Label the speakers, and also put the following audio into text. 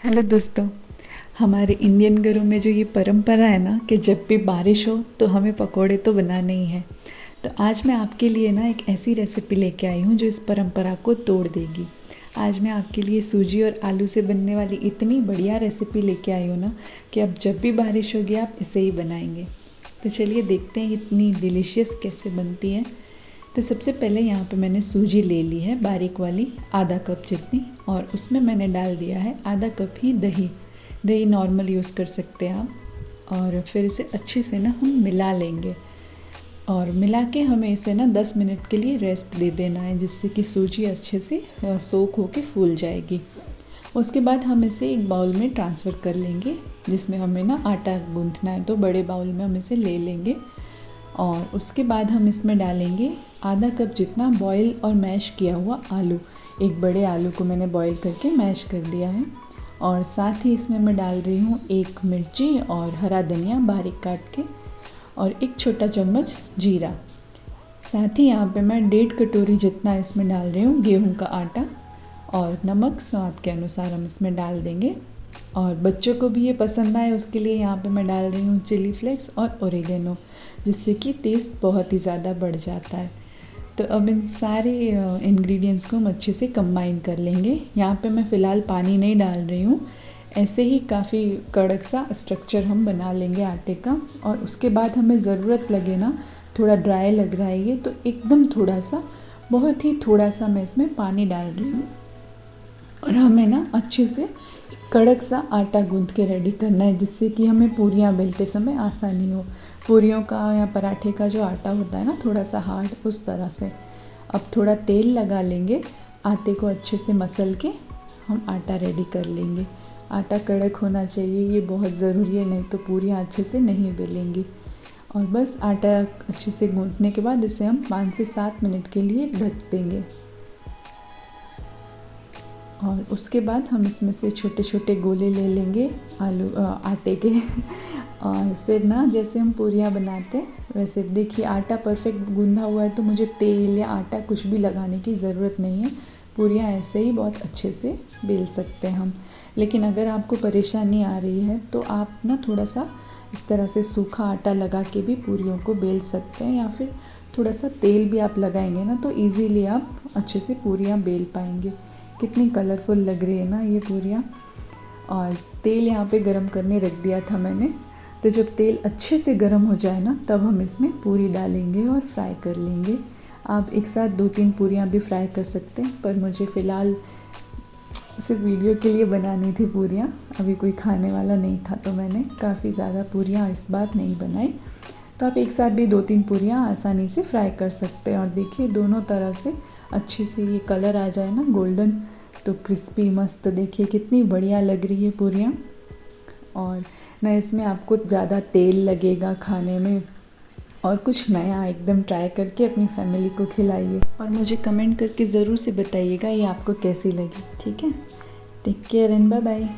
Speaker 1: Hello दोस्तों। हमारे Indian घरों में जो ये परंपरा है ना कि जब भी बारिश हो तो हमें पकोड़े तो बनाने ही हैं। तो आज मैं आपके लिए ना एक ऐसी रेसिपी लेके आई हूँ जो इस परंपरा को तोड़ देगी। आज मैं आपके लिए सूजी और आलू से बनने वाली इतनी बढ़िया रेसिपी लेके आई हूँ ना कि अब जब भी बारिश होगी आप इसे ही बनाएंगे। तो चलिए देखते हैं इतनी डिलीशियस कैसे बनती है। तो सबसे पहले यहाँ पे मैंने सूजी ले ली है बारीक वाली, आधा कप जितनी, और उसमें मैंने डाल दिया है आधा कप ही दही। दही नॉर्मल यूज़ कर सकते हैं आप। और फिर इसे अच्छे से ना हम मिला लेंगे और मिला के हमें इसे ना 10 मिनट के लिए रेस्ट दे देना है, जिससे कि सूजी अच्छे से सोक होके फूल जाएगी। उसके बाद हम इसे एक बाउल में ट्रांसफ़र कर लेंगे जिसमें हमें ना आटा गूंथना है। तो बड़े बाउल में हम इसे ले लेंगे और उसके बाद हम इसमें डालेंगे आधा कप जितना बॉईल और मैश किया हुआ आलू। एक बड़े आलू को मैंने बॉईल करके मैश कर दिया है। और साथ ही इसमें मैं डाल रही हूँ एक मिर्ची और हरा धनिया बारीक काट के, और एक छोटा चम्मच जीरा। साथ ही यहाँ पे मैं 1.5 कटोरी जितना इसमें डाल रही हूँ गेहूँ का आटा, और नमक स्वाद के अनुसार हम इसमें डाल देंगे। और बच्चों को भी ये पसंद आए उसके लिए यहाँ पे मैं डाल रही हूँ चिली फ्लेक्स और ओरिगेनो, जिससे कि टेस्ट बहुत ही ज़्यादा बढ़ जाता है। तो अब इन सारे इंग्रेडिएंट्स को हम अच्छे से कंबाइन कर लेंगे। यहाँ पे मैं फ़िलहाल पानी नहीं डाल रही हूँ, ऐसे ही काफ़ी कड़क सा स्ट्रक्चर हम बना लेंगे आटे का। और उसके बाद हमें ज़रूरत लगे ना, थोड़ा ड्राई लग रहा है ये, तो एकदम थोड़ा सा, बहुत ही थोड़ा सा मैं इसमें पानी डाल रही हूँ। और हमें ना अच्छे से कड़क सा आटा गूंथ के रेडी करना है, जिससे कि हमें पूरियाँ बेलते समय आसानी हो। पूरियों का या पराठे का जो आटा होता है ना, थोड़ा सा हार्ड, उस तरह से। अब थोड़ा तेल लगा लेंगे, आटे को अच्छे से मसल के हम आटा रेडी कर लेंगे। आटा कड़क होना चाहिए, ये बहुत ज़रूरी है, नहीं तो पूरियाँ अच्छे से नहीं बेलेंगी। और बस आटा अच्छे से गूंथने के बाद इसे हम 5 से 7 मिनट के लिए ढक देंगे। और उसके बाद हम इसमें से छोटे छोटे गोले ले लेंगे आटे के और फिर ना जैसे हम पूरियाँ बनाते हैं वैसे। देखिए आटा परफेक्ट गूंधा हुआ है, तो मुझे तेल या आटा कुछ भी लगाने की ज़रूरत नहीं है। पूरियाँ ऐसे ही बहुत अच्छे से बेल सकते हैं हम। लेकिन अगर आपको परेशानी आ रही है तो आप ना थोड़ा सा इस तरह से सूखा आटा लगा के भी पूरियों को बेल सकते हैं, या फिर थोड़ा सा तेल भी आप लगाएंगे ना तो ईज़िली आप अच्छे से पूरियाँ बेल पाएंगे। कितनी कलरफुल लग रही है ना ये पूरियाँ। और तेल यहाँ पे गरम करने रख दिया था मैंने। तो जब तेल अच्छे से गरम हो जाए ना, तब हम इसमें पूरी डालेंगे और फ्राई कर लेंगे। आप एक साथ 2-3 पूरियाँ भी फ्राई कर सकते हैं, पर मुझे फ़िलहाल सिर्फ वीडियो के लिए बनानी थी पूरियाँ। अभी कोई खाने वाला नहीं था, तो मैंने काफ़ी ज़्यादा पूरियाँ इस बार नहीं बनाई। तो आप एक साथ भी 2-3 पूरियाँ आसानी से फ्राई कर सकते हैं। और देखिए दोनों तरह से अच्छे से ये कलर आ जाए ना गोल्डन, तो क्रिस्पी मस्त, देखिए कितनी बढ़िया लग रही है पूरियाँ। और ना इसमें आपको ज़्यादा तेल लगेगा खाने में। और कुछ नया एकदम ट्राई करके अपनी फैमिली को खिलाइए, और मुझे कमेंट करके ज़रूर से बताइएगा ये आपको कैसी लगी। ठीक है, take care and bye bye.